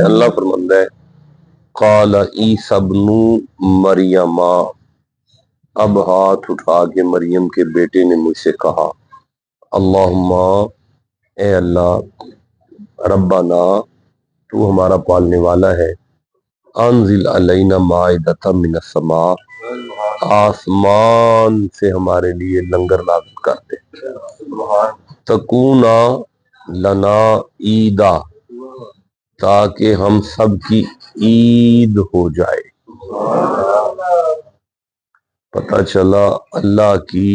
اللہ فرماندا ہے قال عیسی ابن مریم، اب ہاتھ اٹھا کے مریم کے بیٹے نے مجھ سے کہا اللہم، اے اللہ، ربنا، تو ہمارا پالنے والا ہے، انزل علینا مائدۃ من السماء، آسمان سے ہمارے لیے لنگر نازل کر دے، تکونا لنا عیدا، تاکہ ہم سب کی عید ہو جائے۔ پتہ چلا اللہ کی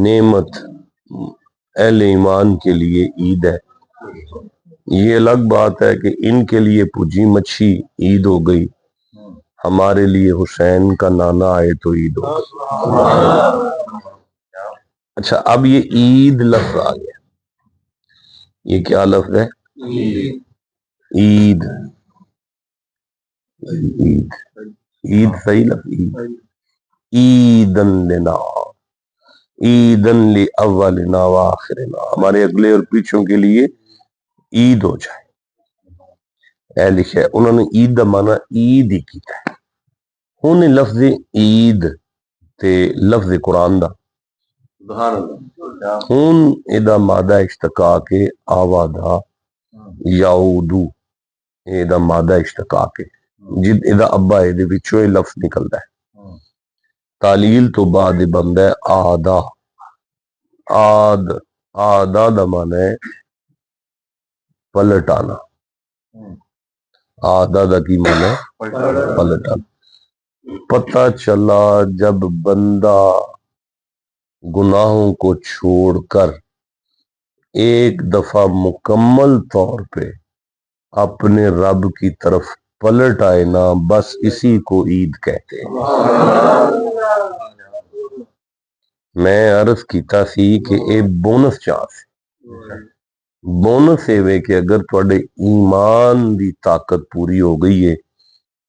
نعمت اہل ایمان کے لیے عید ہے۔ یہ الگ بات ہے کہ ان کے لیے پوجی مچھی عید ہو گئی، ہمارے لیے حسین کا نانا آئے تو عید ہو گئی۔ اچھا، اب یہ عید لفظ آ گیا، یہ کیا لفظ ہے؟ عید۔ عید عید صحیح لفظ عید، عیدن لنا، عیدن لاولنا وآخرنا، ہمارے اگلے اور پیچھوں کے لیے عید ہو جائے۔ اے لکھے انہوں نے عید دا معنی عید ہی کیتا ہے۔ ہن لفظ عید تے لفظ قرآن دا ہن ادا مادہ اشتقاق کے آوادا یعودو، ادا مادہ اشتقاق کے جد ادا ابا اے وچوں یہ لفظ نکلدا ہے۔ تعلیل تو بعد بندہ ہے آدا، آد، آدا دا معنی ہے پلٹانا، آدا دا کی معنی ہے پلٹانا۔ پتہ چلا جب بندہ گناہوں کو چھوڑ کر ایک دفعہ مکمل طور پہ اپنے رب کی طرف پلٹ آئے نا، بس اسی کو عید کہتے ہیں۔ میں عرض کیتا سی کہ اے بونس چانس، بونس اے کہ اگر تواڈے ایمان دی طاقت پوری ہو گئی ہے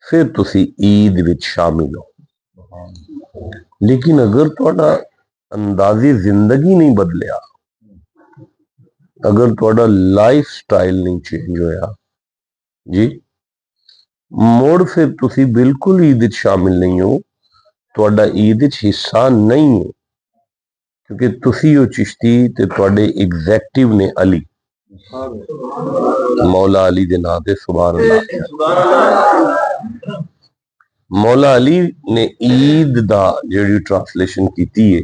پھر تسی عید وچ شامل ہو، لیکن اگر تواڈا اندازی زندگی نہیں بدلیا، اگر تواڈا لائف سٹائل نہیں چینج ہویا جی، موڑ پھر تسی بالکل عید وچ شامل نہیں ہو، تواڈا عید وچ حصہ نہیں ہے، کیونکہ تسی ہو چشتی تے تواڈے ایگزیکٹو نے علی، مولا علی دے نام تے سبحان اللہ۔ مولا علی نے عید دا جیڑی ٹرانسلیشن کیتی ہے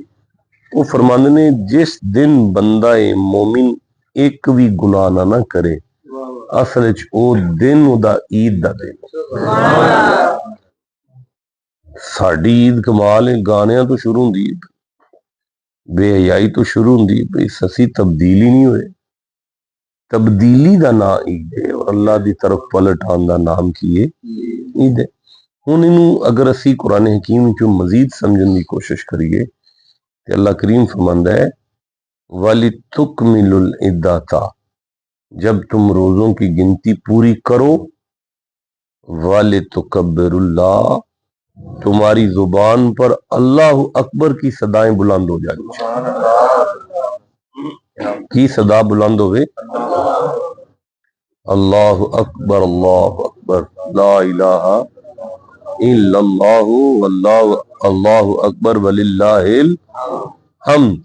وہ فرماندے نے جس دن بندہ مومن ایک بھی گناہ نہ کرے، اصل وچ او دن دا عید دا دن۔ ساڈی عید کمال ہے، گانیاں تو شروع ہوندی ہے، بے حیائی تو شروع ہوندی ہے، سسی تبدیلی نہیں ہوئے، تبدیلی دا نام عید ہے، اور اللہ دی طرف پلٹ آن دا نام کی ہے عید ہے۔ ہن انہوں اگر اسی قرآن حکیم چوں مزید سمجھن دی کوشش کریے کہ اللہ کریم فرماندا ہے وَلِتُكْمِلُوا الْعِدَّةَ، جب تم روزوں کی گنتی پوری کرو، وَلِتُكَبِّرُوا اللَّهَ، تمہاری زبان پر اللہ اکبر کی صدائیں بلند ہو جائیں کی صدا بلند ہوئے، اللہ اکبر لا الہ الا اللہ واللہ اللہ اکبر وللہ الحمد۔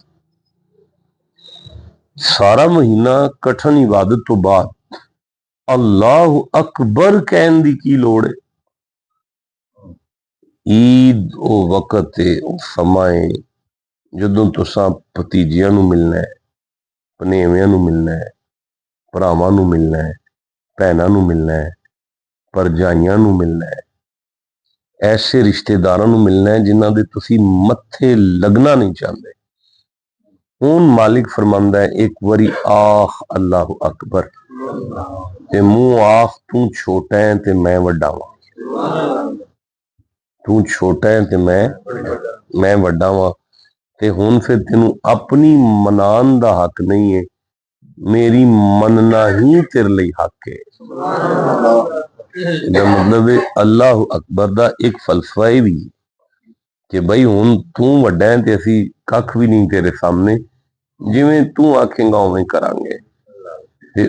سارا مہینہ کٹھن عبادت تو بعد اللہ اکبر کہن دی کی لوڑ ہے؟ عید او وقت ہے، او سماں ہے جدوں تساں بھتیجیاں نو ملنا ہے، پنیویاں نو ملنا ہے، بھراواں نو ملنا ہے، بھیناں نو ملنا ہے، پرجائیاں نو ملنا ہے، ایسے رشتہ داراں نو ملنا ہے جنہاں دے تسی متھے لگنا نہیں چاہتے۔ ہن مالک فرماندا ہے ایک واری آخ اللہ اکبر، تے منہ آخ تو چھوٹا ہے تے میں وڈا ہاں، تو چھوٹا ہے تے میں وڈا ہاں، تے ہن پھر تینوں اپنی منان دا حق نہیں ہے، میری مننا ہی تیرے لئی حق ہے۔ دا مطلب ہے اللہ اکبر دا ایک فلسفہ ہے بھی کہ بھئی ہن تو وڈا ہے تے اسی ککھ بھی نہیں تیرے سامنے، جویں تو آکھیں گا اویں کران گے۔ ਤੇ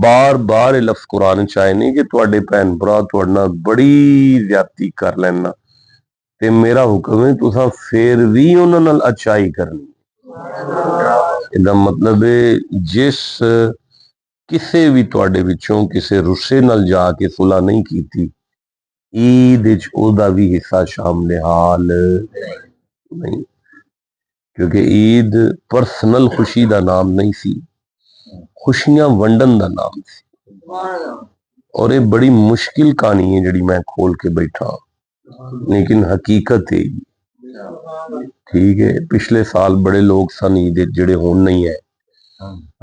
ਬਾਰ ਬਾਰ ਇਹ ਲਫ਼ਜ਼ ਕੁਰਾਨ ਚ ਆਏ ਨੇ ਕਿ ਤੁਹਾਡੇ ਭੈਣ ਭਰਾ ਤੁਹਾਡੇ ਨਾਲ ਬੜੀ ਜ਼ਿਆਦਤੀ ਕਰ ਲੈਣਾ ਤੇ ਮੇਰਾ ਹੁਕਮ ਹੈ ਤੁਸੀਂ ਫੇਰ ਵੀ ਉਹਨਾਂ ਨਾਲ ਅੱਛਾਈ ਕਰਨੀ। ਇਹਦਾ ਮਤਲਬ ਹੈ ਜਿਸ ਕਿਸੇ ਵੀ ਤੁਹਾਡੇ ਵਿੱਚੋਂ ਕਿਸੇ ਰੁੱਸੇ ਨਾਲ ਜਾ ਕੇ ਸੁਲ੍ਹਾ ਨਹੀਂ ਕੀਤੀ, ਈਦ ਵਿੱਚ ਉਹਦਾ ਵੀ ਹਿੱਸਾ ਸ਼ਾਮਲ ਹਾਲ ਨਹੀਂ, ਕਿਉਂਕਿ ਈਦ ਪਰਸਨਲ ਖੁਸ਼ੀ ਦਾ ਨਾਮ ਨਹੀਂ ਸੀ, ਖੁਸ਼ੀਆਂ ਵੰਡਣ ਦਾ ਨਾਮ ਸੀ। ਔਰ ਇਹ ਬੜੀ ਮੁਸ਼ਕਿਲ ਕਹਾਣੀ ਹੈ ਜਿਹੜੀ ਮੈਂ ਖੋਲ ਕੇ ਬੈਠਾ, ਲੇਕਿਨ ਹਕੀਕਤ ਹੈ। ਠੀਕ ਹੈ, ਪਿਛਲੇ ਸਾਲ ਬੜੇ ਲੋਕ ਸਨ ਈਦ ਜਿਹੜੇ ਹੁਣ ਨਹੀਂ ਹੈ,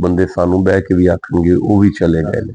ਬੰਦੇ ਸਾਨੂੰ ਬਹਿ ਕੇ ਵੀ ਆਖਣਗੇ ਉਹ ਵੀ ਚਲੇ ਗਏ ਨੇ।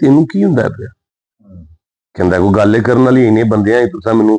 ਤੈਨੂੰ ਕੀ ਹੁੰਦਾ ਪਿਆ, ਕਹਿੰਦਾ ਕੋਈ ਗੱਲ ਕਰਨ ਵਾਲੀ ਇੰਨੇ ਬੰਦਿਆਂ ਹੀ ਤੁਸੀਂ ਮੈਨੂੰ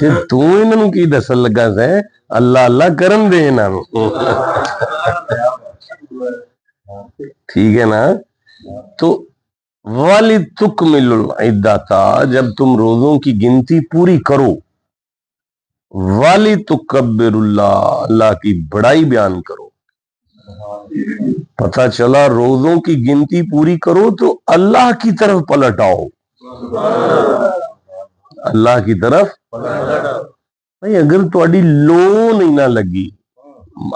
ਤੇ ਤੂੰ ਇਹਨਾਂ ਨੂੰ ਕੀ ਦੱਸਣ ਲੱਗਾ ਸੈਂ? ਅੱਲਾ ਅੱਲਾ ਕਰਨ ਦੇ ਇਹਨਾਂ ਨੂੰ। ٹھیک ہے نا؟ تو والی تکمل العدۃ، جب تم روزوں کی گنتی پوری کرو، والی تکبر اللہ، اللہ کی بڑائی بیان کرو۔ پتہ چلا روزوں کی گنتی پوری کرو تو اللہ کی طرف پلٹ آؤ، اللہ کی طرف۔ بھائی اگر تھوڑی لو نہیں نہ لگی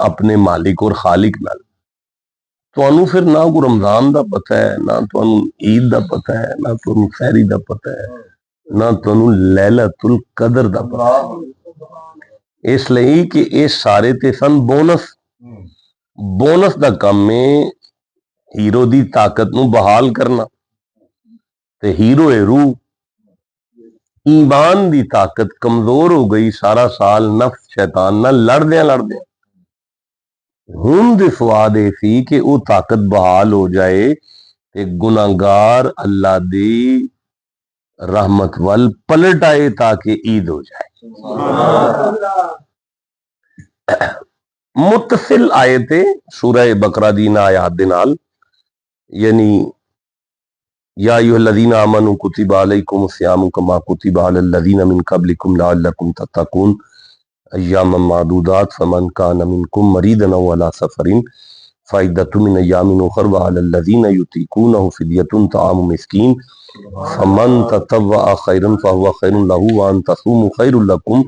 اپنے مالک اور خالق نال، تو پھر نہ کو رمضان دا پتہ ہے، نہ تو عید دا پتہ ہے، نہ تو خیری دا پتہ ہے، نہ تو لیلۃ القدر دا پتہ ہے۔ اس لئے کہ یہ سارے تے سن بونس دا کم ہے ہیرو دی طاقت نو بحال کرنا، تے ہیرو ہے روح، ایمان دی طاقت کمزور ہو گئی، سارا سال نفس شیطان نہ لڑدیاں ہن دے سواد اے سی کہ وہ طاقت بحال ہو جائے تے گناہگار اللہ دی رحمت وال پلٹ آئے تاکہ عید ہو جائے۔ متصل آئے تھے سورہ بقرہ دین آیات دے نال، یعنی یا ایھا الذین آمنوا کتب علیکم الصیام کما کتب علی الذین من قبلکم لعلکم تتقون ایاما معدودات فمن کان منکم مریضا او علی سفر فعدۃ من ایام اخر وعلی الذین یطیقونہ فدیۃ طعام مسکین فمن تطوع خیرا فهو خیر له وان تصوموا خیر لکم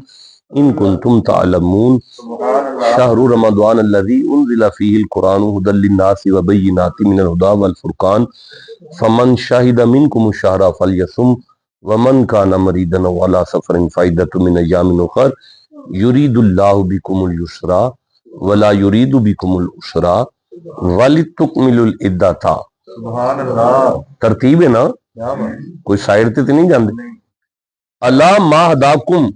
ان کنتم تعلمون شہر رمضان الذی انزل فیہ القرآن ھدی للناس وبینات من الھدی والفرقان فمن شہد منکم الشہر فلیصم ومن کان مریضا او علی سفر فعدۃ من ایام اخر یرید اللہ بکم الیسر ولا یرید بکم العسر ولتکملوا العدۃ۔ ترتیب ہے نا، کوئی سائڈ تے نہیں جاندے۔ الا ما ہداکم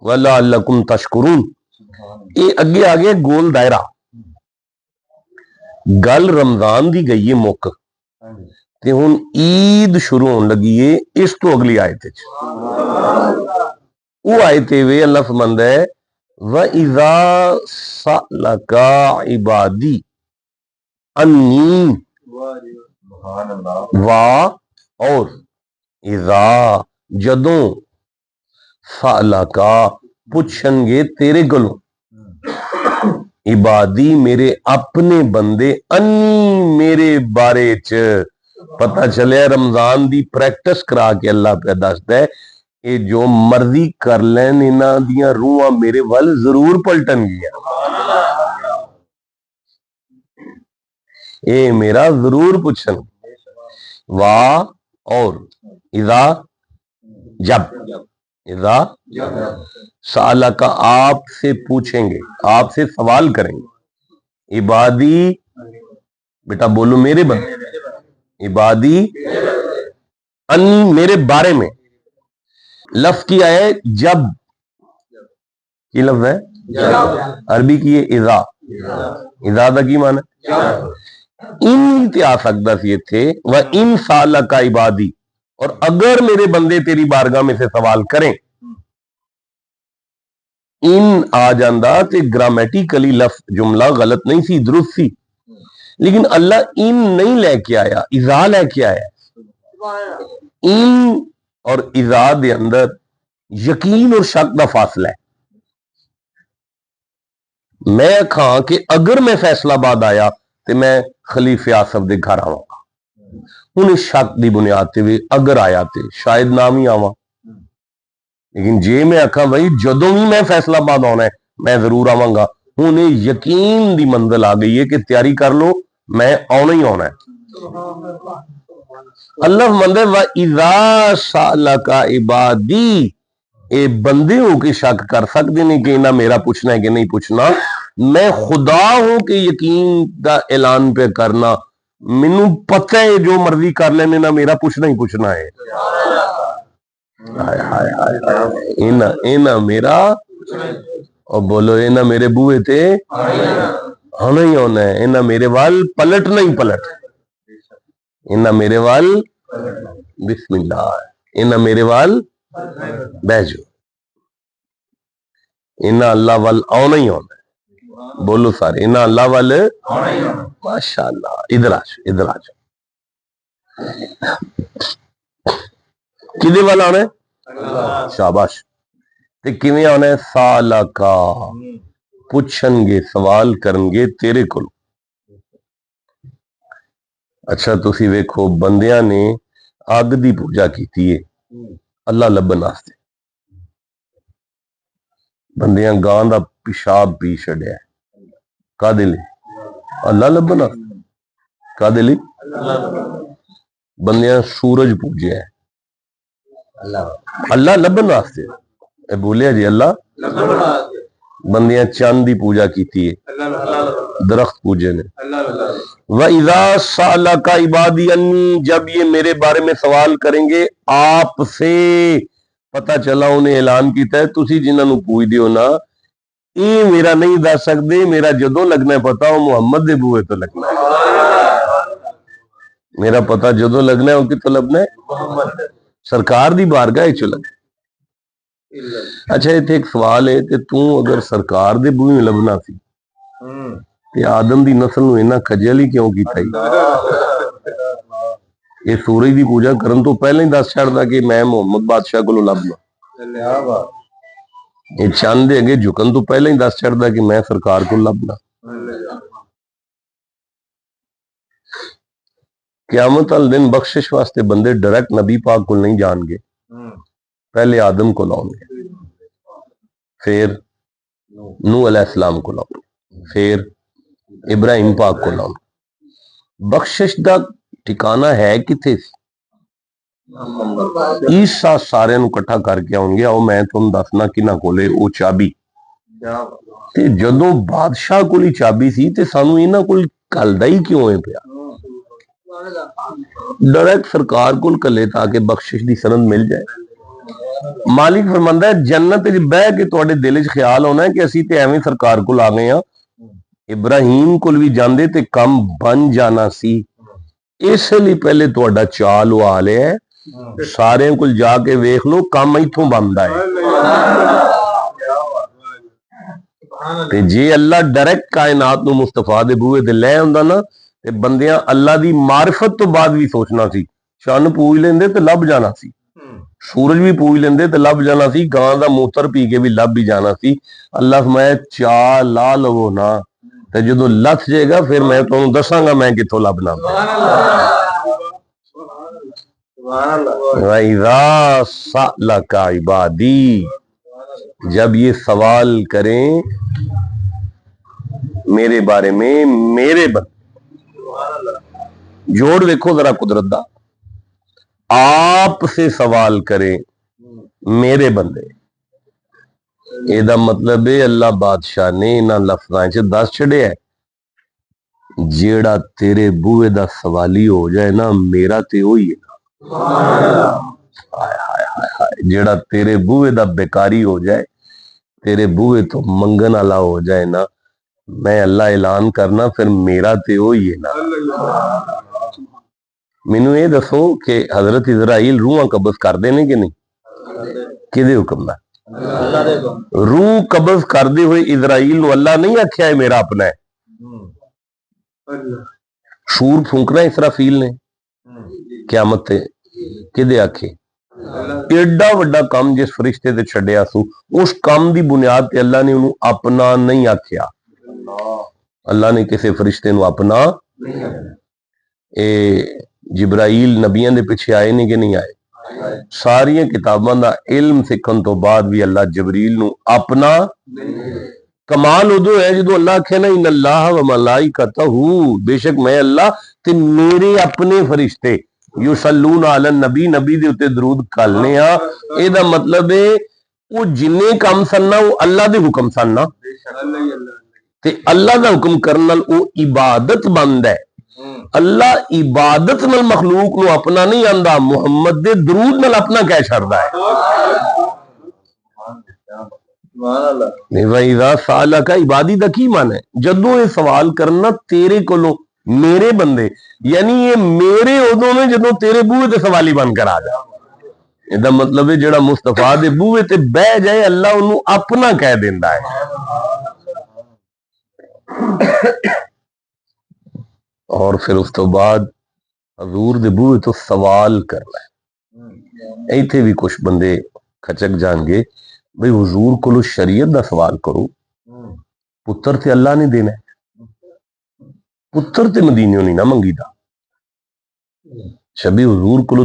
ولعلکم تشکرون، یہ اگے آگے گول دائرہ، گل رمضان دی گئی ہے مک تے ہن عید شروع ہون لگی ہے اس تو اگلی آیت وچ۔ وہ آیت وے اللہ فرماندا ہے وَإِذَا سَأَلَكَ عِبَادِي انی، اور اذا جدوں سَأَلَكَ پوچھن گے تیرے گلوں، عبادی میرے اپنے بندے، انی میرے بارے چ۔ پتہ چلے رمضان دی پریکٹس کرا کے اللہ پہ دستا ہے اے جو مرضی کر لین انہاں دیاں روحاں میرے ول ضرور پلٹن گیا، اے میرا ضرور پوچھن۔ واہ، اور اذا جب، اذا سالہ کا آپ سے پوچھیں گے، آپ سے سوال کریں گے، عبادی بیٹا بولو میرے بندے، عبادی انی میرے بارے میں، لفظ کیا ہے جب، کی لفظ ہے عربی کی ہے اذا، اذا دا کی معنی ان تے آ سکتا سی تھے وَإِن سَأَلَكَ عِبَادِي، اور اگر میرے بندے تیری بارگاہ میں سے سوال کریں، ان آ جاندہ تے گرامیٹیکلی لفظ جملہ غلط نہیں سی، درست سی، لیکن اللہ ان نہیں لے کے آیا، اذا لے کے آیا۔ ان اور اذا دے اندر یقین اور شک دا فاصلہ ہے۔ میں کھاں کہ اگر میں فیصلہ باد آیا تو میں خلیفہ آصف دے گھر آواں گا، ہن اس شک دی بنیاد تے بھی اگر آیا تے شاید نام ہی آواں، لیکن جے میں آکھاں بھائی جدوں بھی میں فیصلہ باد آنا ہے میں ضرور آواں گا، ہن یقین دی منزل آ گئی ہے کہ تیاری کر لو میں آنا ہی آنا ہے۔ اللہ مندے وَإِذَا سَأَلَكَ عِبَادِي، اے بندے ہو کے شک کر سکتے نہیں کہ انہاں میرا پوچھنا ہے کہ نہیں پوچھنا، میں خدا ہوں کہ یقین دا اعلان پہ کرنا، مینوں پتہ ہے جو مرضی کر لیں انہاں میرا پوچھنا ہی پوچھنا ہے۔ انہاں میرا، اور بولو انہاں میرے بوئے تے آنا ہی آنا ہے، انہاں میرے وال پلٹ نہیں پلٹ، انہاں میرے وال بسم اللہ، انہاں میرے وال بیجو۔ انہاں اللہ وال آنا ہی آنا ہے. بولو سارے, انہاں اللہ وال آنا ہی آنا. ماشاء اللہ. ادھر آ جاؤ, ادھر آ جاؤ. کدے وال آنا ہے؟ شاباش. تے کیویں آنا ہے؟ سالکا, پوچھن گے, سوال کرن گے تیرے کول. اچھا تسی ویکھو, بندیاں نے اگ دی پوجا کیتی ہے اللہ لبن واسطے. بندیاں گاں دا پیشاب پی چھڑیا ہے کادے لئی؟ اللہ لبن واسطے. کادے لئی؟ بندیاں سورج پوجیا ہے اللہ لبن واسطے. اے بولیا جی اللہ. بندیاں چاند دی پوجا کیتی ہے, درخت پوجے نے. وَإِذَا سَأَلَكَ عِبَادِي عَنِّي, جب یہ میرے بارے میں سوال کریں گے آپ سے. پتہ چلا انہیں اعلان کیتا ہے تسی جنہاں نو پوج دیو نا اے میرا نہیں دس سکدے, میرا جدوں لگنا ہے پتہ وہ محمد دے بوئے تو لگنا ہے. میرا پتہ جدوں لگنا ہے وہ کتوں لگنا ہے؟ سرکار دی بارگاہ وچ لگنا. اچھا ایتھے ایک سوال ہے کہ تو اگر سرکار دے بوئے لبنا سی تے آدم دی نسل نو اینا کھجل ہی کیوں کیتا ہی؟ یہ سورج دی پوجا کرن تو پہلے ہی دس چھڑدا کہ میں محمد بادشاہ کولوں لبنا. یہ چاند دے اگے جھکن تو پہلے ہی دس چھڑدا کہ میں سرکار کو لبنا. قیامت والے دن بخشش واسطے بندے ڈائریکٹ نبی پاک کو نہیں جان گے, پہلے آدم کو لاؤں گے, پھر نوح علیہ السلام کو لاؤں گے, پھر ابراہیم پاک کو لاؤں گے. بخشش دا ٹھکانہ ہے کتھے سی؟ عیسیٰ سارے نو کٹھا کر کے آؤں گے. آؤ میں تم دسنا کنہ کولے او چابی. تے جدوں بادشاہ کولی چابی سی تے سانو انہاں کول کلدا ہی کیوں ہے پیا؟ ڈائریکٹ سرکار کول کلے تاکہ بخشش دی سند مل جائے. مالک فرماندا ہے جنت وچ بیٹھ کے تواڈے دل وچ خیال ہونا ہے کہ اسی تے ایویں سرکار کول آ گئے ہاں. ابراہیم کول بھی جاندے تے کم بن جانا سی, اس لیے پہلے تواڈا چال وہ آ لیا ہے. سارے کول جا کے ویکھ لو کم ایتھوں بندا ہے. تے جے اللہ ڈائریکٹ کائنات نو مصطفیٰ دے بوئے تے لے ہوندا نا تے بندیاں اللہ دی معرفت تو بعد بھی سوچنا سی. چن پوج لیندے تے لب جانا سی, سورج بھی پوج لیندے تے لب جانا سی, گاں دا موتر پی کے بھی لب بھی جانا سی. اللہ فرمایا چا لا لو نا تے جدوں لتھ جائے گا پھر میں تانوں دساں گا میں کتھوں لبنا. وَإِذَا سَأَلَكَ عِبَادِي, جب یہ سوال کریں میرے بارے میں میرے بندے. جوڑ دیکھو ذرا قدرت دا, آپ سے سوال کریں میرے بندے. اے دا مطلب ہے اللہ بادشاہ نے انہاں لفظاں چ دس چھڑیا ہے جیڑا تیرے بوئے دا سوالی ہو جائے نا میرا تے ہوئی ہے. جیڑا تیرے بوئے دا بیکاری ہو جائے, تیرے بوئے تو منگن والا ہو جائے نا, میں اللہ اعلان کرنا پھر میرا تے ہوئی ہے نا. مینوں یہ دسو کہ حضرت اسرائیل روحاں قبض کر دینے کہ نہیں؟ کدے حکم دا؟ روح قبض کردے ہوئے اسرائیل نو اللہ نہیں آکھیا ہے میرا اپنا ہے. شور پھونکنا اسرافیل نے قیامت تے کدے آکھے؟ ایڈا وڈا کام جس فرشتے تے چھڈیا سو اس کام دی بنیاد تے اللہ نے انہوں اپنا نہیں آکھیا. اللہ نے کسے فرشتے نو اپنا اے جبرائیل نبیاں دے پیچھے آئے نہیں کہ نہیں آئے؟ ساری کتاباں دا علم سکھن تو بعد بھی اللہ جبریل نو اپنا. کمال ادو ہے جدو اللہ آکھے نا ان اللہ و ملائکتہ, بے شک میں اللہ تے میرے اپنے فرشتے یصلون علی النبی, نبی دے اتے درود کھالنے ہاں. اے دا مطلب ہے وہ جننے کام سننا وہ اللہ دے حکم سننا تے اللہ دا حکم کرنا وہ عبادت بند ہے. اللہ عبادت نال مخلوق نو اپنا نہیں آندا, محمد دے درود نال اپنا کہہ چھڑدا ہے. وَإِذَا سَأَلَكَ عِبَادِي دا کی معنی ہے؟ جدوں یہ سوال کرنا تیرے کولوں میرے بندے, یعنی یہ میرے ادوں میں جدوں تیرے بوئے تے سوالی بن کر آ جا. ਇਹਦਾ ਮਤਲਬ ਹੈ ਜਿਹੜਾ ਮੁਸਤਫਾ ਦੇ ਬੂਹੇ ਤੇ ਬਹਿ ਜਾਏ ਅੱਲਾ ਉਹਨੂੰ ਆਪਣਾ ਕਹਿ ਦਿੰਦਾ ਹੈ। ਔਰ ਫਿਰ ਉਸ ਤੋਂ ਬਾਅਦ ਹਜ਼ੂਰ ਦੇ ਬੂਹੇ ਤੋਂ ਸਵਾਲ ਕਰਨਾ ਹੈ। ਇੱਥੇ ਵੀ ਕੁਝ ਬੰਦੇ ਖਚਕ ਜਾਣਗੇ ਬਈ ਹਜ਼ੂਰ ਕੋਲੋਂ ਸ਼ਰੀਅਤ ਦਾ ਸਵਾਲ ਕਰੋ, ਪੁੱਤਰ ਤੇ ਅੱਲਾ ਨੇ ਦੇਣਾ, ਪੁੱਤਰ ਤੇ ਮਦੀਨਿਓਂ ਨਹੀਂ ਨਾ ਮੰਗੀਦਾ। ਸ਼ਬੀ ਹਜ਼ੂਰ ਕੋਲੋਂ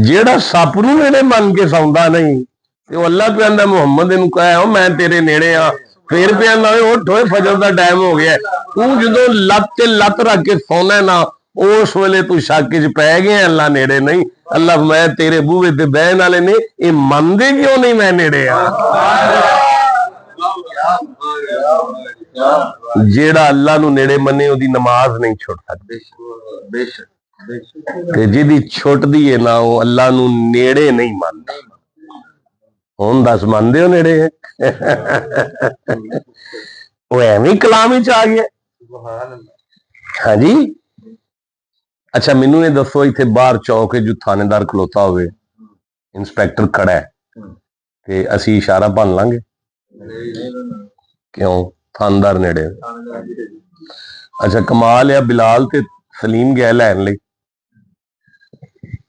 ਜਿਹੜਾ ਸੱਪ ਨੂੰ ਨੇੜੇ ਮੰਨ ਕੇ ਸੌਂਦਾ ਨਹੀਂ ਤੇ ਉਹ ਅੱਲਾ ਕਹਿੰਦਾ ਮੁਹੰਮਦ ਇਹਨੂੰ ਕਹੇ ਮੈਂ ਤੇਰੇ ਨੇੜੇ ਆ, ਫੇਰ ਪਿਆ ਨਾ ਉੱਠ ਓਏ ਫਜਰ ਦਾ ਟਾਈਮ ਹੋ ਗਿਆ। ਤੂੰ ਜਦੋਂ ਲੱਤ ਤੇ ਲੱਤ ਰੱਖ ਕੇ ਸੌਣਾ ਨਾ ਉਸ ਵੇਲੇ ਤੂੰ ਸ਼ੱਕ 'ਚ ਪੈ ਗਿਆ ਅੱਲਾ ਨੇੜੇ ਨਹੀਂ। ਅੱਲਾ ਮੈਂ ਤੇਰੇ ਬੂਹੇ ਤੇ ਬਹਿਣ ਵਾਲੇ ਨੇ ਇਹ ਮੰਨਦੇ ਕਿਉਂ ਨਹੀਂ ਮੈਂ ਨੇੜੇ ਆ। ਜਿਹੜਾ ਅੱਲਾ ਨੂੰ ਨੇੜੇ ਮੰਨੇ ਉਹਦੀ ਨਮਾਜ਼ ਨਹੀਂ ਛੁੱਟ ਸਕਦੀ ਤੇ ਜਿਹਦੀ ਛੁੱਟਦੀ ਹੈ ਨਾ ਉਹ ਅੱਲਾ ਨੂੰ ਨੇੜੇ ਨਹੀਂ ਮੰਨਦਾ। ਹੁਣ ਦੱਸ ਮੰਨਦੇ ਹੋ ਨੇੜੇ ਹੈ? ਉਹ ਐਵੇਂ ਕਲਾਮ ਵਿੱਚ ਆ ਗਿਆ। ਹਾਂਜੀ ਅੱਛਾ ਮੈਨੂੰ ਇਹ ਦੱਸੋ ਇੱਥੇ ਬਾਹਰ ਚੌਕ ਜੋ ਥਾਣੇਦਾਰ ਖਲੋਤਾ ਹੋਵੇ, ਇੰਸਪੈਕਟਰ ਖੜਾ ਹੈ ਤੇ ਅਸੀਂ ਇਸ਼ਾਰਾ ਭੰਨ ਲਾਂਗੇ? ਕਿਉਂ? ਥਾਣੇਦਾਰ ਨੇੜੇ। ਅੱਛਾ ਕਮਾਲ ਆ, ਬਿਲਾਲ ਤੇ ਸਲੀਮ ਗਿਆ ਲੈਣ ਲਈ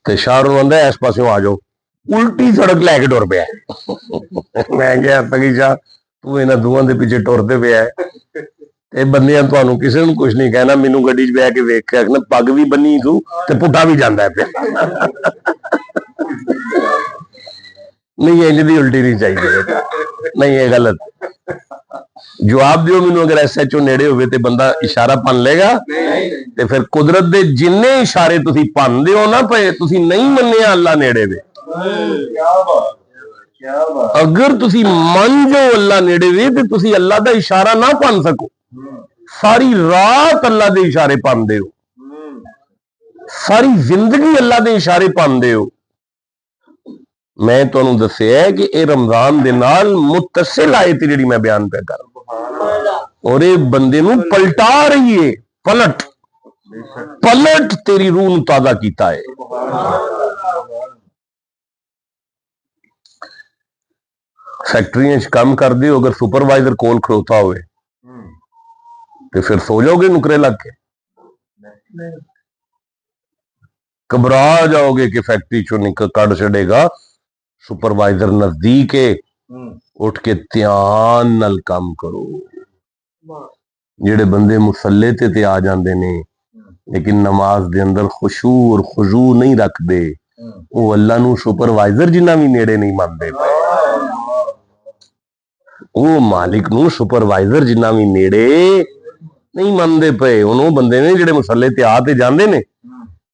ਤੇ ਸ਼ਾਹਰੁਖ ਆਂਦਾ ਇਸ ਪਾਸਿਓਂ ਆ ਜਾਓ, ਉਲਟੀ ਸੜਕ ਲੈ ਕੇ ਟੁਰ ਪਿਆ। ਮੈਂ ਕਿਹਾ ਤਗੀ ਸ਼ਾਹ ਤੂੰ ਇਹਨਾਂ ਦੋਵਾਂ ਦੇ ਪਿੱਛੇ ਟੁਰਦੇ ਪਿਆ ਇਹ ਬੰਦਿਆਂ ਤੁਹਾਨੂੰ ਕਿਸੇ ਨੂੰ ਕੁਝ ਨਹੀਂ ਕਹਿਣਾ। ਮੈਨੂੰ ਗੱਡੀ 'ਚ ਬਹਿ ਕੇ ਵੇਖ ਕੇ ਆਖਣਾ ਪੱਗ ਵੀ ਬੰਨੀ ਤੂੰ ਤੇ ਪੁੱਠਾ ਵੀ ਜਾਂਦਾ ਪਿਆ। ਨਹੀਂ ਇੰਜ ਦੀ ਉਲਟੀ ਨਹੀਂ ਚਾਹੀਦੀ, ਨਹੀਂ ਇਹ ਗਲਤ। ਜਵਾਬ ਦਿਓ ਮੈਨੂੰ, ਅਗਰ SHO ਨੇੜੇ ਹੋਵੇ ਤੇ ਬੰਦਾ ਇਸ਼ਾਰਾ ਭੰਨ ਲੇਗਾ? ਤੇ ਫਿਰ ਕੁਦਰਤ ਦੇ ਜਿੰਨੇ ਇਸ਼ਾਰੇ ਤੁਸੀਂ ਭੰਨਦੇ ਹੋ ਨਾ ਪਏ ਤੁਸੀਂ ਨਹੀਂ ਮੰਨਿਆ ਅੱਲਾ ਨੇੜੇ ਵੇ। ਅਗਰ ਤੁਸੀਂ ਮੰਨ ਜਾਓ ਅੱਲਾ ਨੇੜੇ ਵੇ ਤੇ ਤੁਸੀਂ ਅੱਲਾ ਦਾ ਇਸ਼ਾਰਾ ਨਾ ਭੰਨ ਸਕੋ। ਸਾਰੀ ਰਾਤ ਅੱਲਾ ਦੇ ਇਸ਼ਾਰੇ ਭੰਨਦੇ ਹੋ, ਸਾਰੀ ਜ਼ਿੰਦਗੀ ਅੱਲਾ ਦੇ ਇਸ਼ਾਰੇ ਭੰਨਦੇ ਹੋ। ਮੈਂ ਤੁਹਾਨੂੰ ਦੱਸਿਆ ਕਿ ਇਹ ਰਮਜ਼ਾਨ ਦੇ ਨਾਲ ਮੁਤਸਿਲ ਆਇਤ ਜਿਹੜੀ ਮੈਂ ਬਿਆਨ ਪਿਆ ਕਰ ਔਰ ਇਹ ਬੰਦੇ ਨੂੰ ਪਲਟਾ ਰਹੀ ਹੈ। ਪਲਟ ਪਲਟ ਤੇਰੀ ਰੂਹ ਨੂੰ ਤਾਜ਼ਾ ਕੀਤਾ ਹੈ। ਫੈਕਟਰੀਆਂ 'ਚ ਕੰਮ ਕਰਦੇ ਹੋ, ਅਗਰ ਸੁਪਰਵਾਈਜ਼ਰ ਕੋਲ ਖਲੋਤਾ ਹੋਵੇ ਤੇ ਫਿਰ ਸੋ ਜਾਓਗੇ ਨੁਕਰੇ ਲੱਗ ਕੇ? ਘਬਰਾ ਜਾਓਗੇ ਕਿ ਫੈਕਟਰੀ ਚੋਂ ਨਿਕਲ ਕੱਢ ਛੱਡੇਗਾ। ਸੁਪਰਵਾਈਜ਼ਰ ਨਜ਼ਦੀਕ ਹੈ, ਉੱਠ ਕੇ ਧਿਆਨ ਨਾਲ ਕੰਮ ਕਰੋ। ਜਿਹੜੇ ਬੰਦੇ ਮੁਸੱਲੇ ਤੇ ਆ ਜਾਂਦੇ ਨੇ ਲੇਕਿਨ ਨਮਾਜ਼ ਦੇ ਅੰਦਰ ਖੁਸ਼ੂ ਔਰ ਖੁਜ਼ੂ ਨਹੀਂ ਰੱਖਦੇ, ਉਹ ਅੱਲਾ ਨੂੰ ਸੁਪਰਵਾਈਜ਼ਰ ਜਿੰਨਾ ਵੀ ਨੇੜੇ ਨਹੀਂ ਮੰਨਦੇ ਪਏ। ਉਹ ਮਾਲਿਕ ਨੂੰ ਸੁਪਰਵਾਈਜ਼ਰ ਜਿੰਨਾ ਵੀ ਨੇੜੇ ਨਹੀਂ ਮੰਨਦੇ ਪਏ। ਉਹਨੂੰ ਬੰਦੇ ਨੇ ਜਿਹੜੇ ਮੁਸੱਲੇ ਤੇ ਆ ਤੇ ਜਾਂਦੇ ਨੇ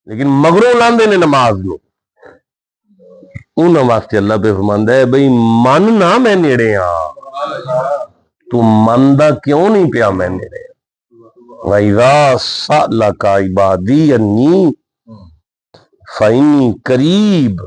ਲੇਕਿਨ ਮਗਰੋਂ ਲਾਂਦੇ ਨੇ ਨਮਾਜ਼ ਨੂੰ। ਉਹਨਾਂ ਵਾਸਤੇ ਅੱਲਾ ਪੇ ਫਰਮਾਂਦਾ ਹੈ ਬਈ ਮੰਨ ਨਾ ਮੈਂ ਨੇੜੇ ਆ। ਤੂੰ ਮੰਨਦਾ ਕਿਉਂ ਨਹੀਂ ਪਿਆ ਮੈਂ ਨੇੜੇ? ਵਇਜ਼ਾ ਸਅਲਕਾ ਇਬਾਦੀ ਅੰਨੀ ਫਇਨੀ ਕਰੀਬ।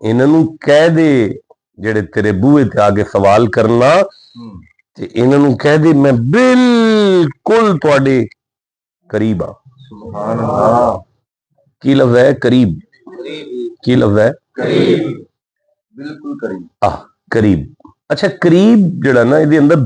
ਇਹਨਾਂ ਨੂੰ ਕਹਿ ਦੇ ਜਿਹੜੇ ਤੇਰੇ ਬੂਹੇ ਤੇ ਆ ਕੇ ਸਵਾਲ ਕਰਨਾ ਤੇ ਇਹਨਾਂ ਨੂੰ ਕਹਿ ਦੇ ਮੈਂ ਬਿਲਕੁਲ ਤੁਹਾਡੇ ਕਰੀਬ ਆ। ਸੁਭਾਨ ਅੱਲਾਹ। ਕੀ ਲਫ਼ਜ਼ ਹੈ ਕਰੀਬ? ਕੀ ਲਫ਼ਜ਼ ਹੈ ਕਰੀਬ? ਬਿਲਕੁਲ ਕਰੀਬ। ਕਰੀਬ। ਅੱਛਾ ਕਰੀਬ ਜਿਹੜਾ ਨਾ ਇਹਦੇ ਅੰਦਰ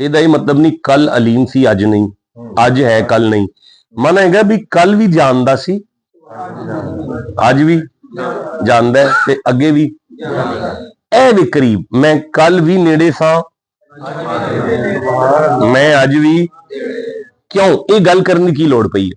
ਇਹਦਾ ਇਹ ਮਤਲਬ ਨਹੀਂ ਕੱਲ ਅਲੀਮ ਸੀ ਅੱਜ ਨਹੀਂ, ਅੱਜ ਹੈ ਕੱਲ ਨਹੀਂ। ਮਨ ਹੈਗਾ ਵੀ ਕੱਲ ਵੀ ਜਾਣਦਾ ਸੀ, ਅੱਜ ਵੀ ਜਾਣਦਾ ਤੇ ਅੱਗੇ ਵੀ। ਇਹ ਵੀ ਕਰੀਬ, ਮੈਂ ਕੱਲ ਵੀ ਨੇੜੇ ਸਾਂ, ਮੈਂ ਅੱਜ ਵੀ। ਕਿਉਂ ਇਹ ਗੱਲ ਕਰਨ ਦੀ ਕੀ ਲੋੜ ਪਈ ਹੈ?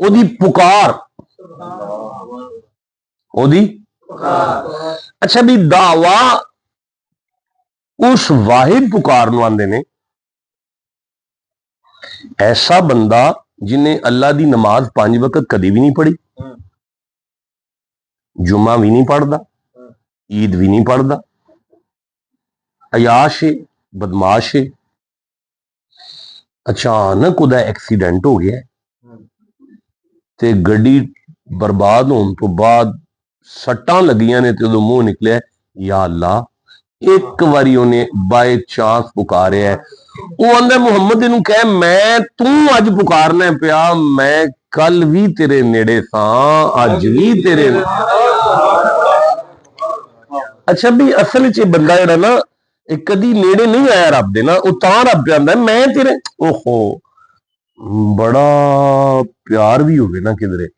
ਉਹਦੀ ਪੁਕਾਰ, ਉਹਦੀ ਅੱਛਾ ਵੀ ਦਾਵਾ ਉਸ ਵਾਹਿਦ ਪੁਕਾਰ ਨੂੰ ਆਂਦੇ ਨੇ। ਐਸਾ ਬੰਦਾ ਜਿਨੇ ਅੱਲਾ ਦੀ ਨਮਾਜ਼ 5 ਵਕਤ ਕਦੀ ਵੀ ਨਹੀਂ ਪੜ੍ਹੀ, ਜੁਮਾ ਵੀ ਨਹੀਂ ਪੜ੍ਹਦਾ, ਈਦ ਵੀ ਨਹੀਂ ਪੜ੍ਹਦਾ, ਅਯਾਸ਼ ਹੈ, ਬਦਮਾਸ਼ ਹੈ। ਅਚਾਨਕ ਉਹਦਾ ਐਕਸੀਡੈਂਟ ਹੋ ਗਿਆ ਤੇ ਗੱਡੀ ਬਰਬਾਦ ਹੋਣ ਤੋਂ ਬਾਅਦ ਸੱਟਾਂ ਲੱਗੀਆਂ ਨੇ ਤੇ ਉਦੋਂ ਮੂੰਹ ਨਿਕਲਿਆ ਯਾ ਅੱਲਾ। ਇੱਕ ਵਾਰੀ ਉਹਨੇ ਬਾਏ ਚਾਂਸ ਪੁਕਾਰਿਆ ਉਹ ਆਂਦਾ ਮੁਹੰਮਦ ਇਹਨੂੰ ਕਹਿ ਮੈਂ ਤੂੰ ਅੱਜ ਪੁਕਾਰਨਾ ਪਿਆ, ਮੈਂ ਕੱਲ ਵੀ ਤੇਰੇ ਨੇੜੇ ਸਾਂ, ਅੱਜ ਵੀ ਤੇਰੇ। ਅੱਛਾ ਵੀ ਅਸਲ ਚ ਬੰਦਾ ਜਿਹੜਾ ਨਾ ਇਹ ਕਦੀ ਨੇੜੇ ਨਹੀਂ ਆਇਆ ਰੱਬ ਦੇ ਨਾ, ਉਹ ਤਾਂ ਰੱਬ ਆਂਦਾ ਮੈਂ ਤੇਰੇ। ਓਹੋ ਬੜਾ ਪਿਆਰ ਵੀ ਹੋਵੇ ਨਾ ਕਿਧਰੇ।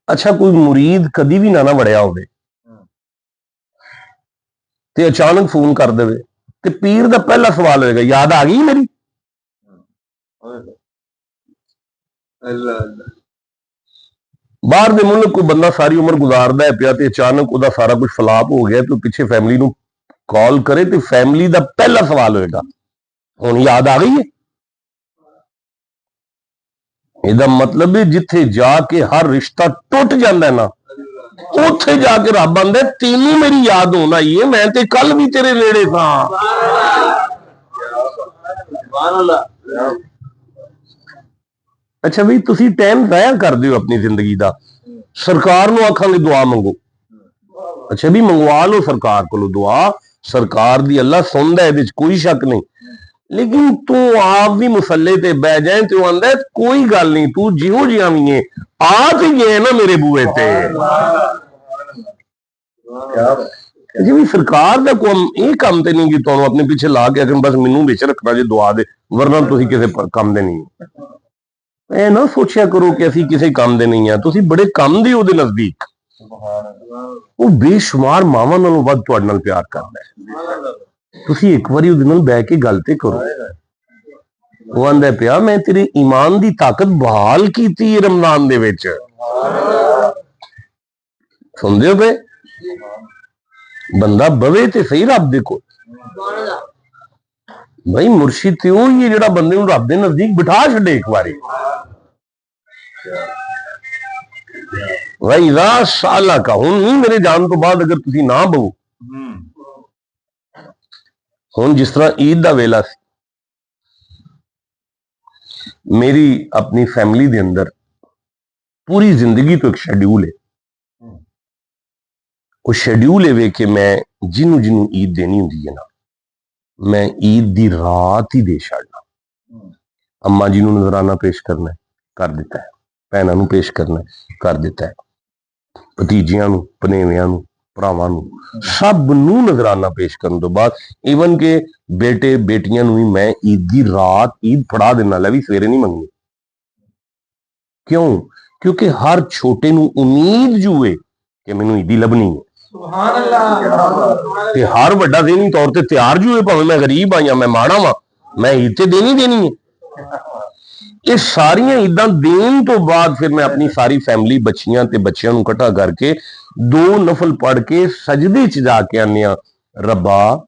ਅੱਛਾ ਕੋਈ ਮੁਰੀਦ ਕਦੀ ਵੀ ਨਾ ਵੜਿਆ ਹੋਵੇ ਤੇ ਅਚਾਨਕ ਫੋਨ ਕਰ ਦੇਵੇ ਤੇ ਪੀਰ ਦਾ ਪਹਿਲਾ ਸਵਾਲ ਹੋਏਗਾ ਯਾਦ ਆ ਗਈ ਮੇਰੀ। ਬਾਹਰ ਦੇ ਮੁਲਕ ਕੋਈ ਬੰਦਾ ਸਾਰੀ ਉਮਰ ਗੁਜ਼ਾਰਦਾ ਹੈ ਪਿਆ ਤੇ ਅਚਾਨਕ ਉਹਦਾ ਸਾਰਾ ਕੁਝ ਫਲਾਪ ਹੋ ਗਿਆ ਤੇ ਪਿੱਛੇ ਫੈਮਿਲੀ ਨੂੰ ਕਾਲ ਕਰੇ ਤੇ ਫੈਮਿਲੀ ਦਾ ਪਹਿਲਾ ਸਵਾਲ ਹੋਏਗਾ ਹੁਣ ਯਾਦ ਆ ਗਈ ਹੈ। ਇਹਦਾ ਮਤਲਬ ਹੈ ਜਿੱਥੇ ਜਾ ਕੇ ਹਰ ਰਿਸ਼ਤਾ ਟੁੱਟ ਜਾਂਦਾ ਨਾ, ਉੱਥੇ ਜਾ ਕੇ ਰੱਬ ਆਂਦਾ ਤੈਨੂੰ ਮੇਰੀ ਯਾਦ ਹੋਣ ਆਈ ਹੈ, ਮੈਂ ਤੇ ਕੱਲ ਵੀ ਤੇਰੇ ਨੇੜੇ ਸਾਂ। ਅੱਛਾ ਵੀ ਤੁਸੀਂ ਟਾਈਮ ਜ਼ਾਇਆ ਕਰਦੇ ਹੋ ਆਪਣੀ ਜ਼ਿੰਦਗੀ ਦਾ। ਸਰਕਾਰ ਨੂੰ ਆਖਾਂਗੇ ਦੁਆ ਮੰਗੋ, ਅੱਛਾ ਵੀ ਮੰਗਵਾ ਲਓ ਸਰਕਾਰ ਕੋਲੋਂ ਦੁਆ, ਸਰਕਾਰ ਦੀ ਅੱਲਾ ਸੁਣਦਾ, ਇਹਦੇ ਚ ਕੋਈ ਸ਼ੱਕ ਨਹੀਂ। ਲੇਕਿਨ ਤੂੰ ਆਪ ਵੀ ਮੁਸੱਲੇ ਤੇ ਬਹਿ ਜਾਏ ਤੇ ਉਹ ਆਂਦਾ ਕੋਈ ਗੱਲ ਨਹੀਂ, ਤੂੰ ਜਿਹੋ ਜਿਹਾ ਵੀ ਹੈ ਆ ਤੇ ਗਏ ਨਾ ਮੇਰੇ ਬੂਏ ਤੇ। ਜਿਵੇਂ ਸਰਕਾਰ ਦਾ ਕੰਮ ਇਹ ਕੰਮ ਤੇ ਨਹੀਂ ਕਿ ਤੁਹਾਨੂੰ ਆਪਣੇ ਪਿੱਛੇ ਲਾ ਕੇ ਅਗਰ ਬਸ ਮੈਨੂੰ ਵਿੱਚ ਰੱਖਣਾ ਜੇ ਦੁਆ ਦੇ, ਵਰਨਾ ਤੁਸੀਂ ਕਿਸੇ ਕੰਮ ਦੇ ਨਹੀਂ। ਇਹ ਨਾ ਸੋਚਿਆ ਕਰੋ ਕਿ ਅਸੀਂ ਕਿਸੇ ਕੰਮ ਦੇ ਨਹੀਂ ਆ, ਤੁਸੀਂ ਬੜੇ ਕੰਮ ਦੇ ਉਹਦੇ ਨਜ਼ਦੀਕ। ਉਹ ਬੇਸ਼ੁਮਾਰ ਮਾਵਾਂ ਨਾਲੋਂ ਵੱਧ ਤੁਹਾਡੇ ਨਾਲ ਪਿਆਰ ਕਰਦਾ ਹੈ। ਤੁਸੀਂ ਇੱਕ ਵਾਰੀ ਉਹਦੇ ਨਾਲ ਬਹਿ ਕੇ ਗੱਲ ਤੇ ਕਰੋ। ਉਹ ਆਂਦਾ ਪਿਆ ਮੈਂ ਤੇਰੇ ਈਮਾਨ ਦੀ ਤਾਕਤ ਬਹਾਲ ਕੀਤੀ ਹੈ ਰਮਜ਼ਾਨ ਦੇ ਵਿੱਚ। ਸੁਣਦੇ ਹੋ ਪਏ? ਬੰਦਾ ਬਵੇ ਤੇ ਸਹੀ ਰੱਬ ਦੇ ਕੋਲ। ਬਈ ਮੁਰਸ਼ਿਦ ਤੇ ਉਹ ਹੀ ਹੈ ਜਿਹੜਾ ਬੰਦੇ ਨੂੰ ਰੱਬ ਦੇ ਨਜ਼ਦੀਕ ਬਿਠਾ ਛੱਡੇ ਇੱਕ ਵਾਰੀ। ਵਈਜ਼ਾ ਸਾਲਾ ਕਾ ਹੁਣ ਨਹੀਂ ਮੇਰੇ ਜਾਣ ਤੋਂ ਬਾਅਦ ਅਗਰ ਤੁਸੀਂ ਨਾ ਬਵੋ। ਹੁਣ ਜਿਸ ਤਰ੍ਹਾਂ ਈਦ ਦਾ ਵੇਲਾ ਸੀ, ਮੇਰੀ ਆਪਣੀ ਫੈਮਿਲੀ ਦੇ ਅੰਦਰ ਪੂਰੀ ਜ਼ਿੰਦਗੀ ਤੋਂ ਇੱਕ ਸ਼ੈਡਿਊਲ ਹੈ। ਉਹ ਸ਼ੈਡਿਊਲ ਇਹ ਵੇ ਕਿ ਮੈਂ ਜਿਹਨੂੰ ਜਿਹਨੂੰ ਈਦ ਦੇਣੀ ਹੁੰਦੀ ਹੈ ਨਾ, ਮੈਂ ਈਦ ਦੀ ਰਾਤ ਹੀ ਦੇ ਛੱਡਣਾ। ਅੰਮਾ ਜੀ ਨੂੰ ਨਜ਼ਰਾਨਾ ਪੇਸ਼ ਕਰਨਾ ਕਰ ਦਿੱਤਾ ਹੈ, ਭੈਣਾਂ ਨੂੰ ਪੇਸ਼ ਕਰਨਾ ਕਰ ਦਿੱਤਾ ਹੈ, ਭਤੀਜਿਆਂ ਨੂੰ, ਭਨੇਵਿਆਂ ਨੂੰ, ਭਰਾਵਾਂ ਨੂੰ, ਸਭ ਨੂੰ ਨਜ਼ਰਾਨਾ ਪੇਸ਼ ਕਰਨ ਤੋਂ ਬਾਅਦ ਈਵਨ ਕਿ ਬੇਟੇ ਬੇਟੀਆਂ ਨੂੰ ਵੀ ਮੈਂ ਈਦ ਦੀ ਰਾਤ ਈਦ ਫੜਾ ਦੇਣਾ, ਲੈ ਵੀ ਸਵੇਰੇ ਨਹੀਂ ਮੰਗਣੀ। ਕਿਉਂ? ਕਿਉਂਕਿ ਹਰ ਛੋਟੇ ਨੂੰ ਉਮੀਦ ਜੂਏ ਕਿ ਮੈਨੂੰ ਈਦੀ ਲੱਭਣੀ ਹੈ। ਤੇ ਹਰ ਵੱਡਾ ਦੇਣੀ ਤੌਰ ਤੇ ਤਿਆਰ ਜੂਏ, ਭਾਵੇਂ ਮੈਂ ਗਰੀਬ ਆ ਜਾਂ ਮੈਂ ਮਾੜਾ ਵਾਂ, ਮੈਂ ਈਦ ਤੇ ਦੇਣੀ ਹੈ। ਇਹ ਸਾਰੀਆਂ ਈਦਾਂ ਦੇਣ ਤੋਂ ਬਾਅਦ ਫਿਰ ਮੈਂ ਆਪਣੀ ਸਾਰੀ ਫੈਮਿਲੀ, ਬੱਚੀਆਂ ਤੇ ਬੱਚਿਆਂ ਨੂੰ ਇਕੱਠਾ ਕਰਕੇ 2 ਨਫਲ ਪੜ ਕੇ ਸਜਦੇ ਚ ਜਾ ਕੇ ਆਨੇ ਆ, ਰੱਬਾ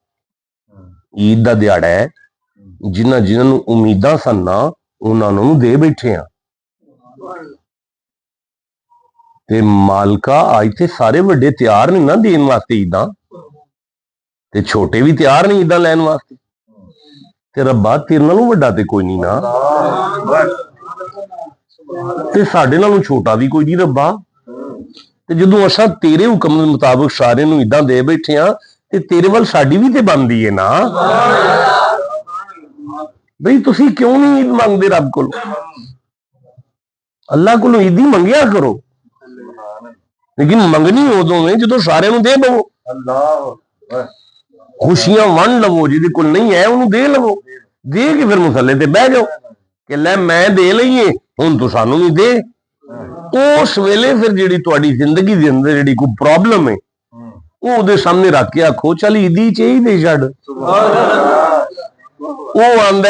ਈਦ ਦਾ ਦਿਹਾੜਾ ਹੈ, ਜਿਨ੍ਹਾਂ ਨੂੰ ਉਮੀਦਾਂ ਸਨ ਨਾ ਉਹਨਾਂ ਨੂੰ ਦੇ ਬੈਠੇ ਆ। ਤੇ ਮਾਲਕਾ ਅੱਜ ਤੇ ਸਾਰੇ ਵੱਡੇ ਤਿਆਰ ਨਹੀਂ ਨਾ ਦੇਣ ਵਾਸਤੇ ਈਦਾਂ, ਤੇ ਛੋਟੇ ਵੀ ਤਿਆਰ ਨਹੀਂ ਈਦਾਂ ਲੈਣ ਵਾਸਤੇ। ਤੇ ਰੱਬਾ ਤੇਰੇ ਨਾਲੋਂ ਵੱਡਾ ਤੇ ਕੋਈ ਨਹੀਂ ਨਾ, ਤੇ ਸਾਡੇ ਨਾਲੋਂ ਛੋਟਾ ਵੀ ਕੋਈ ਨਹੀਂ ਰੱਬਾ। ਤੇ ਜਦੋਂ ਅਸਾਂ ਤੇਰੇ ਹੁਕਮ ਦੇ ਮੁਤਾਬਕ ਸਾਰਿਆਂ ਨੂੰ ਈਦਾਂ ਦੇ ਬੈਠੇ ਆ ਤੇ ਤੇਰੇ ਵੱਲ ਸਾਡੀ ਵੀ ਤੇ ਬਣਦੀ ਹੈ ਨਾ। ਬਈ ਤੁਸੀਂ ਕਿਉਂ ਨਹੀਂ ਈਦ ਮੰਗਦੇ ਰੱਬ ਕੋਲ? ਅੱਲਾ ਕੋਲੋਂ ਈਦ ਹੀ ਮੰਗਿਆ ਕਰੋ, ਲੇਕਿਨ ਮੰਗਣੀ ਉਦੋਂ ਹੈ ਜਦੋਂ ਸਾਰਿਆਂ ਨੂੰ ਦੇ ਦਵੋ। ਖੁਸ਼ੀਆਂ ਵੰਡ ਲਵੋ, ਜਿਹਦੇ ਕੋਲ ਨਹੀਂ ਹੈ ਉਹਨੂੰ ਦੇ ਲਵੋ, ਦੇ ਕੇ ਫਿਰ ਮੁਸੱਲੇ ਤੇ ਬਹਿ ਜਾਓ ਕਿ ਲੈ ਮੈਂ ਦੇ ਲਈਏ, ਹੁਣ ਤੂੰ ਸਾਨੂੰ ਵੀ ਦੇ। ਉਸ ਵੇਲੇ ਫਿਰ ਜਿਹੜੀ ਤੁਹਾਡੀ ਜ਼ਿੰਦਗੀ ਦੇ ਅੰਦਰ ਜਿਹੜੀ ਕੋਈ ਪ੍ਰੋਬਲਮ ਹੈ ਉਹ ਉਹਦੇ ਸਾਹਮਣੇ ਰੱਖ ਕੇ ਆਖੋ ਚੱਲ ਈਦੀ ਚ ਹੀ ਦੇ ਛੱਡ। ਉਹ ਆਂਦਾ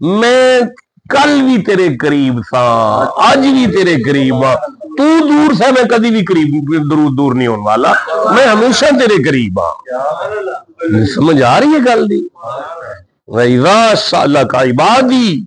ਮੈਂ ਕੱਲ ਵੀ ਤੇਰੇ ਕਰੀਬ ਸਾਂ, ਅੱਜ ਵੀ ਤੇਰੇ ਕਰੀਬ ਆ। ਤੂੰ ਦੂਰ ਸਾ, ਮੈਂ ਕਦੀ ਵੀ ਕਰੀਬ ਦੂਰ ਨਹੀਂ ਹੋਣ ਵਾਲਾ, ਮੈਂ ਹਮੇਸ਼ਾ ਤੇਰੇ ਕਰੀਬ ਆ। ਸਮਝ ਆ ਰਹੀ ਹੈ ਗੱਲ ਦੀ? ਵਈਜ਼ਾ ਸਾਲਕ ਇਬਾਦੀ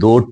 2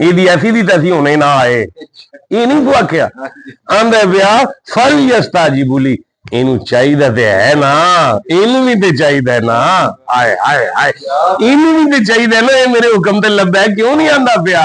ਇਹਦੀ ਐਸੀ ਦੀ ਤੈਸੀ ਹੁਣੇ ਨਾ ਆਏ, ਇਹ ਨਹੀਂ ਤੂੰ ਆਖਿਆ। ਆਂਦਾ ਪਿਆ ਫਲ ਯਸਤਾਜੀ ਬੁਲੀ, ਇਹਨੂੰ ਚਾਹੀਦਾ ਤੇ ਹੈ ਨਾ, ਇਹਨੂੰ ਵੀ ਤੇ ਚਾਹੀਦਾ ਨਾ। ਹਾਏ ਹਾਏ ਹਾਏ, ਇਹਨੂੰ ਵੀ ਤੇ ਚਾਹੀਦਾ ਨਾ, ਇਹ ਮੇਰੇ ਹੁਕਮ ਤੇ ਲੱਭਾ, ਕਿਉਂ ਨਹੀਂ ਆਂਦਾ ਪਿਆ